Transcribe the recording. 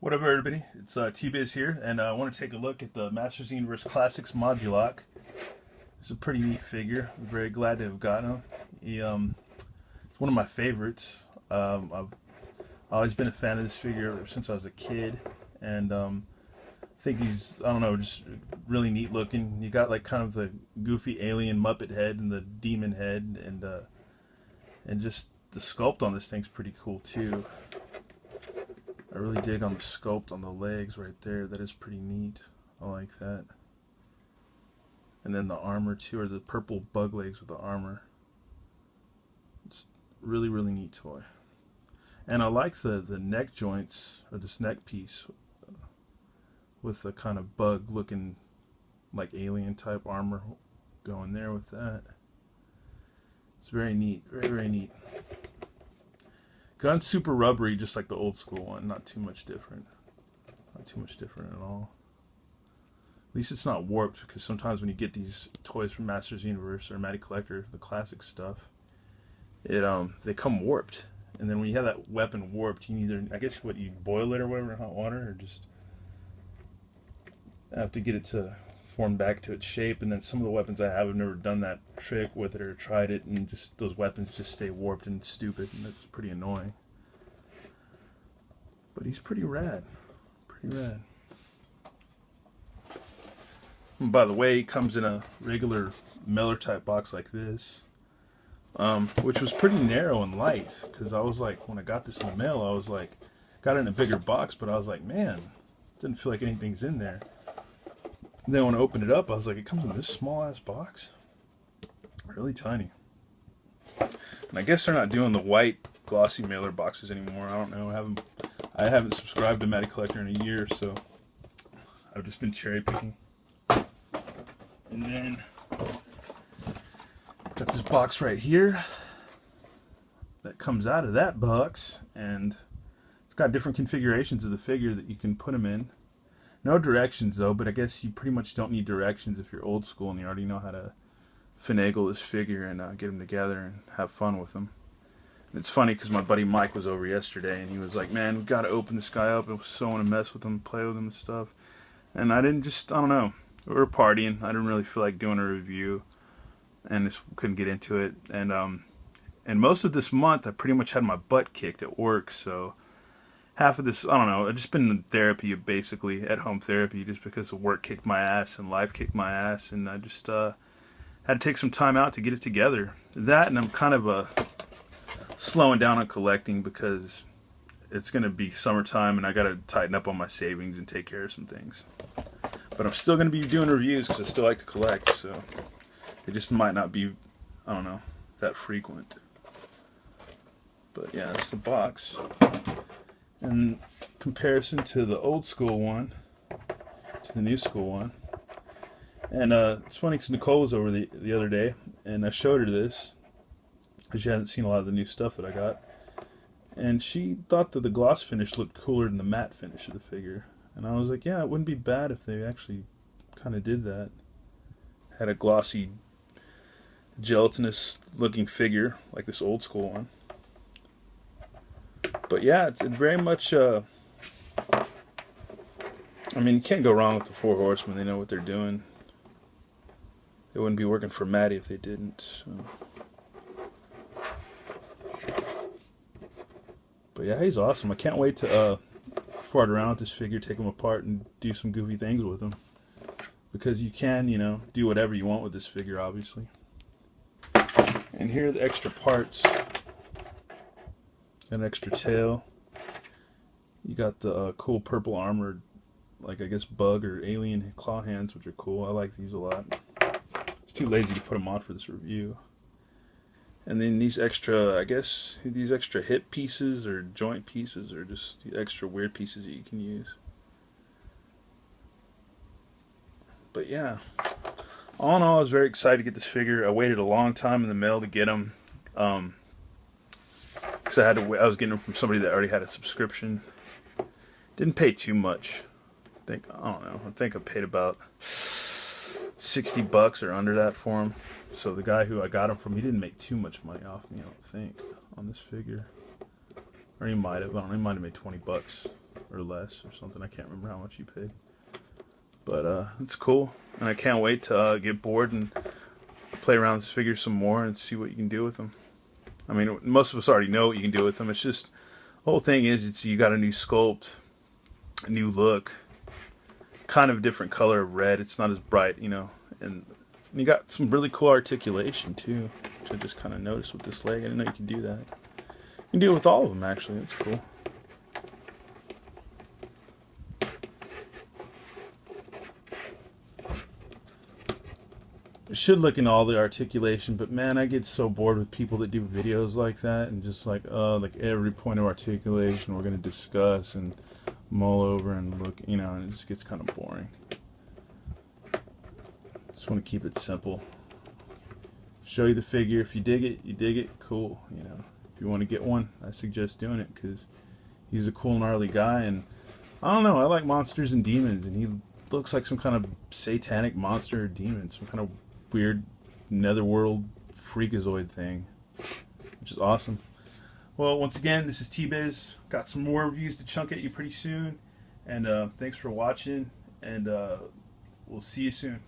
What up, everybody? It's T-Biz here, and I want to take a look at the Masters of the Universe Classics Modulok. It's a pretty neat figure. I'm very glad to have gotten him. It's one of my favorites. I've always been a fan of this figure ever since I was a kid, and I think he's, I don't know, just really neat looking. You got like kind of the goofy alien Muppet head and the demon head, and just the sculpt on this thing's pretty cool too. I really dig on the sculpt on the legs right there. That is pretty neat. I like that. And then the armor too, or the purple bug legs with the armor. It's really, really neat toy. And I like the neck joints, or this neck piece, with the kind of bug looking like alien type armor going there with that. It's very neat. Very, very neat. Gun's super rubbery, just like the old school one. Not too much different. Not too much different at all. At least it's not warped, because sometimes when you get these toys from Masters of the Universe or Matty Collector, the classic stuff, they come warped. And then when you have that weapon warped, you either, I guess, you boil it or whatever in hot water, or just have to get it to form back to its shape. And then some of the weapons I have never done that trick with it or tried it, and just those weapons just stay warped and stupid, and that's pretty annoying. But he's pretty rad. Pretty rad. And by the way, he comes in a regular Miller type box like this, which was pretty narrow and light, because I was like, when I got this in the mail, I was like, got it in a bigger box, but I was like, man, didn't feel like anything's in there. And then when I opened it up, I was like, it comes in this small ass box? Really tiny. And I guess they're not doing the white glossy mailer boxes anymore. I don't know. I haven't subscribed to Matty Collector in a year, so I've just been cherry picking. And then got this box right here that comes out of that box, and it's got different configurations of the figure that you can put them in. No directions though, but I guess you pretty much don't need directions if you're old school and you already know how to finagle this figure and get them together and have fun with them. And it's funny because my buddy Mike was over yesterday and he was like, man, we got to open this guy up. I so want to mess with him, play with him and stuff. And I don't know. We were partying. I didn't really feel like doing a review and just couldn't get into it. And most of this month I pretty much had my butt kicked at work, so half of this, I don't know, I've just been in therapy, basically, at-home therapy, just because the work kicked my ass and life kicked my ass, and I just had to take some time out to get it together. That, and I'm kind of slowing down on collecting because it's going to be summertime, and I got to tighten up on my savings and take care of some things. But I'm still going to be doing reviews because I still like to collect, so it just might not be, I don't know, that frequent. But yeah, that's the box. In comparison to the old school one, to the new school one. And it's funny because Nicole was over the other day, and I showed her this, because she hadn't seen a lot of the new stuff that I got. And she thought that the gloss finish looked cooler than the matte finish of the figure. And I was like, yeah, it wouldn't be bad if they actually kind of did that. Had a glossy, gelatinous looking figure, like this old school one. But yeah, it's very much, I mean, you can't go wrong with the Four Horsemen. They know what they're doing. They wouldn't be working for Matty if they didn't. So. But yeah, he's awesome. I can't wait to fart around with this figure, take him apart, and do some goofy things with him. Because you can, you know, do whatever you want with this figure, obviously. And here are the extra parts. Got an extra tail. You got the cool purple armored, like I guess bug or alien claw hands, which are cool. I like these a lot. I was too lazy to put them on for this review. And then these extra, I guess, these extra hip pieces or joint pieces, or just the extra weird pieces that you can use. But yeah, all in all, I was very excited to get this figure. I waited a long time in the mail to get him. Because I was getting them from somebody that already had a subscription. Didn't pay too much. I don't know. I think I paid about $60 or under that for him. So the guy who I got him from, he didn't make too much money off me, I don't think, on this figure. Or he might have. I don't know. He might have made $20 or less or something. I can't remember how much you paid. But it's cool, and I can't wait to get bored and play around with this figure some more and see what you can do with them. I mean, most of us already know what you can do with them. It's just, the whole thing is, you got a new sculpt, a new look, kind of a different color of red. It's not as bright, you know, and you got some really cool articulation too, which I just kind of noticed with this leg. I didn't know you could do that. You can do it with all of them, actually. That's cool. I should look into all the articulation, but man, I get so bored with people that do videos like that and just like every point of articulation we're going to discuss and mull over and look, you know, and it just gets kind of boring. Just want to keep it simple. Show you the figure. If you dig it, you dig it. Cool. You know, if you want to get one, I suggest doing it because he's a cool, gnarly guy, and I don't know. I like monsters and demons, and he looks like some kind of satanic monster or demon, some kind of weird netherworld freakazoid thing, which is awesome. Well, once again, this is T-Biz. Got some more reviews to chunk at you pretty soon, and thanks for watching, and we'll see you soon.